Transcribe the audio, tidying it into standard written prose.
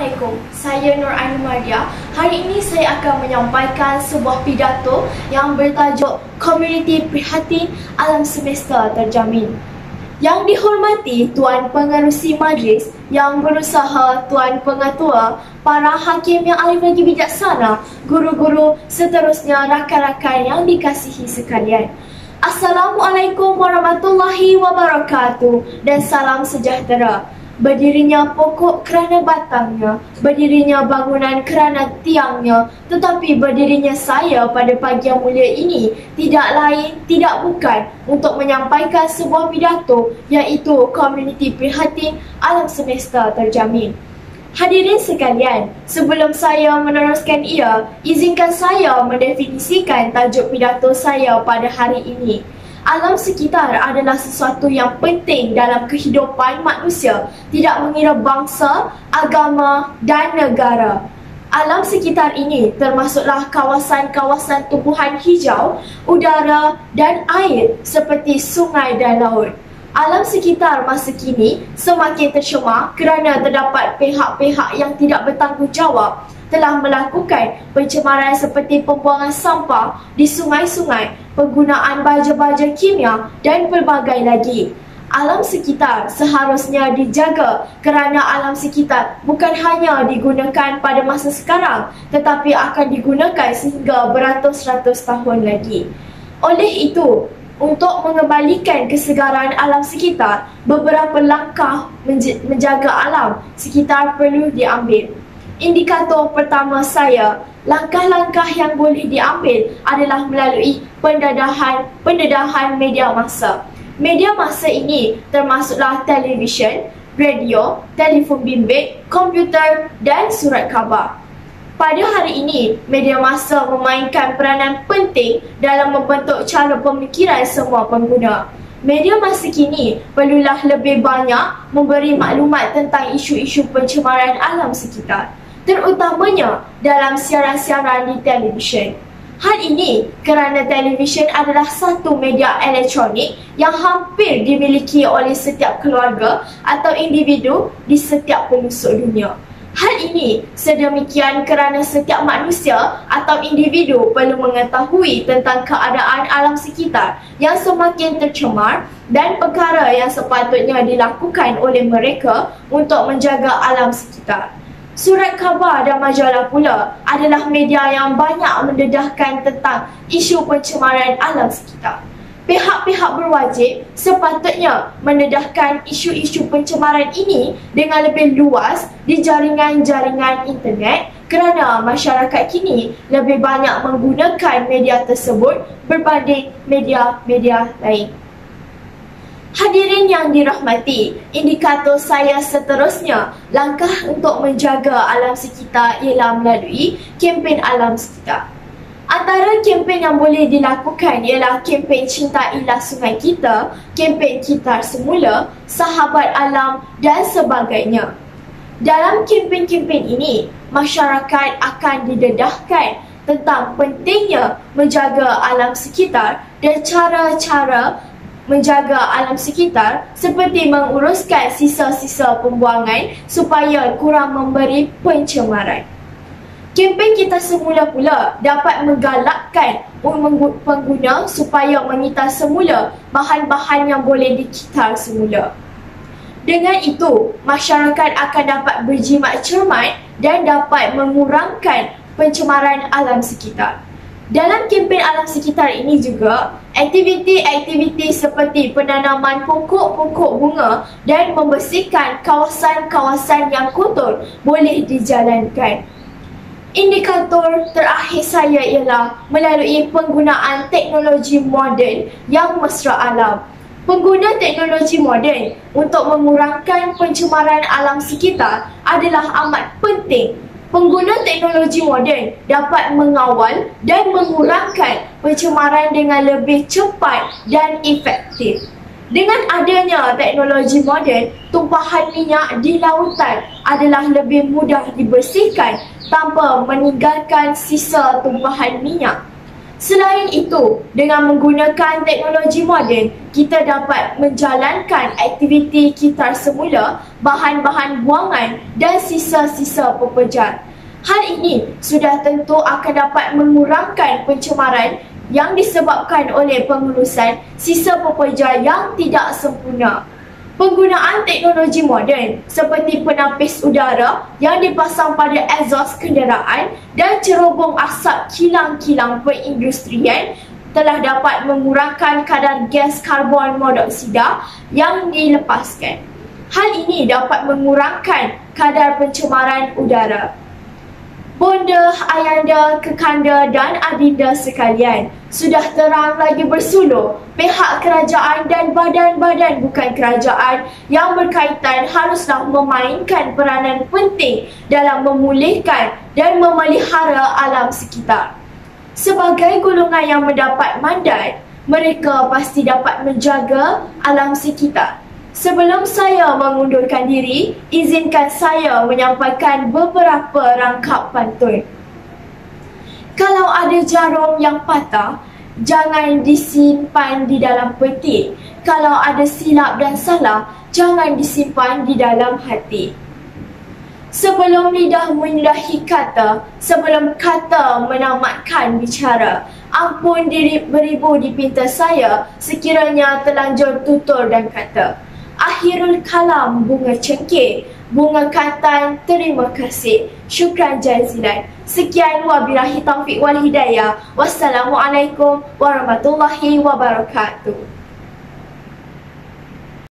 Assalamualaikum, saya Nur Aini Maria. Hari ini saya akan menyampaikan sebuah pidato yang bertajuk Komuniti Prihatin Alam Semesta Terjamin. Yang dihormati Tuan Pengerusi Majlis, Yang Berusaha Tuan Pengetua, para hakim yang ahli lagi bijaksana, guru-guru, seterusnya rakan-rakan yang dikasihi sekalian. Assalamualaikum warahmatullahi wabarakatuh dan salam sejahtera. Berdirinya pokok kerana batangnya, berdirinya bangunan kerana tiangnya, tetapi berdirinya saya pada pagi yang mulia ini tidak lain, tidak bukan untuk menyampaikan sebuah pidato, iaitu Komuniti Prihatin Alam Semesta Terjamin. Hadirin sekalian, sebelum saya meneruskan ia, izinkan saya mendefinisikan tajuk pidato saya pada hari ini. Alam sekitar adalah sesuatu yang penting dalam kehidupan manusia, tidak mengira bangsa, agama dan negara. Alam sekitar ini termasuklah kawasan-kawasan tumbuhan hijau, udara dan air seperti sungai dan laut. Alam sekitar masa kini semakin tercemar kerana terdapat pihak-pihak yang tidak bertanggungjawab telah melakukan pencemaran seperti pembuangan sampah di sungai-sungai, penggunaan baja-baja kimia dan pelbagai lagi. Alam sekitar seharusnya dijaga kerana alam sekitar bukan hanya digunakan pada masa sekarang tetapi akan digunakan sehingga beratus-ratus tahun lagi. Oleh itu, untuk mengembalikan kesegaran alam sekitar, beberapa langkah menjaga alam sekitar perlu diambil. Indikator pertama saya, langkah-langkah yang boleh diambil adalah melalui pendedahan media massa. Media massa ini termasuklah televisyen, radio, telefon bimbit, komputer dan surat khabar. Pada hari ini, media massa memainkan peranan penting dalam membentuk cara pemikiran semua pengguna. Media masa kini perlulah lebih banyak memberi maklumat tentang isu-isu pencemaran alam sekitar, terutamanya dalam siaran-siaran di televisyen. Hal ini kerana televisyen adalah satu media elektronik yang hampir dimiliki oleh setiap keluarga atau individu di setiap pelosok dunia. Hal ini sedemikian kerana setiap manusia atau individu perlu mengetahui tentang keadaan alam sekitar yang semakin tercemar dan perkara yang sepatutnya dilakukan oleh mereka untuk menjaga alam sekitar. Surat khabar dan majalah pula adalah media yang banyak mendedahkan tentang isu pencemaran alam sekitar. Pihak-pihak berwajib sepatutnya mendedahkan isu-isu pencemaran ini dengan lebih luas di jaringan-jaringan internet kerana masyarakat kini lebih banyak menggunakan media tersebut berbanding media-media lain. Hadirin yang dirahmati, indikator saya seterusnya, langkah untuk menjaga alam sekitar ialah melalui kempen alam sekitar. Antara kempen yang boleh dilakukan ialah kempen Cintailah Sungai Kita, kempen Kitar Semula, Sahabat Alam dan sebagainya. Dalam kempen-kempen ini, masyarakat akan didedahkan tentang pentingnya menjaga alam sekitar dan cara-cara menjaga alam sekitar seperti menguruskan sisa-sisa pembuangan supaya kurang memberi pencemaran. Kempen Kita Semula pula dapat menggalakkan pengguna supaya mengitar semula bahan-bahan yang boleh dikitar semula. Dengan itu, masyarakat akan dapat berjimat cermat dan dapat mengurangkan pencemaran alam sekitar. Dalam kempen alam sekitar ini juga, aktiviti-aktiviti seperti penanaman pokok-pokok bunga dan membersihkan kawasan-kawasan yang kotor boleh dijalankan. Indikator terakhir saya ialah melalui penggunaan teknologi moden yang mesra alam. Pengguna teknologi moden untuk mengurangkan pencemaran alam sekitar adalah amat penting. Pengguna teknologi moden dapat mengawal dan mengurangkan pencemaran dengan lebih cepat dan efektif. Dengan adanya teknologi moden, tumpahan minyak di lautan adalah lebih mudah dibersihkan tanpa meninggalkan sisa tumpahan minyak. Selain itu, dengan menggunakan teknologi moden, kita dapat menjalankan aktiviti kitar semula, bahan-bahan buangan dan sisa-sisa pepejar. Hal ini sudah tentu akan dapat mengurangkan pencemaran yang disebabkan oleh pengurusan sisa pepejar yang tidak sempurna. Penggunaan teknologi moden seperti penapis udara yang dipasang pada exhaust kenderaan dan cerobong asap kilang-kilang perindustrian telah dapat mengurangkan kadar gas karbon monoksida yang dilepaskan. Hal ini dapat mengurangkan kadar pencemaran udara. Bonda, ayanda, kekanda dan adinda sekalian, sudah terang lagi bersuluh pihak kerajaan dan badan-badan bukan kerajaan yang berkaitan haruslah memainkan peranan penting dalam memulihkan dan memelihara alam sekitar. Sebagai golongan yang mendapat mandat, mereka pasti dapat menjaga alam sekitar. Sebelum saya mengundurkan diri, izinkan saya menyampaikan beberapa rangkap pantun. Kalau ada jarum yang patah, jangan disimpan di dalam peti. Kalau ada silap dan salah, jangan disimpan di dalam hati. Sebelum lidah menyudahi kata, sebelum kata menamatkan bicara, ampun diri beribu dipinta saya sekiranya terlanjur tutur dan kata. Akhirul kalam bunga cengkeh, bunga katan terima kasih. Syukran jazilan. Sekian wabillahi taufiq wal hidayah. Wassalamualaikum warahmatullahi wabarakatuh.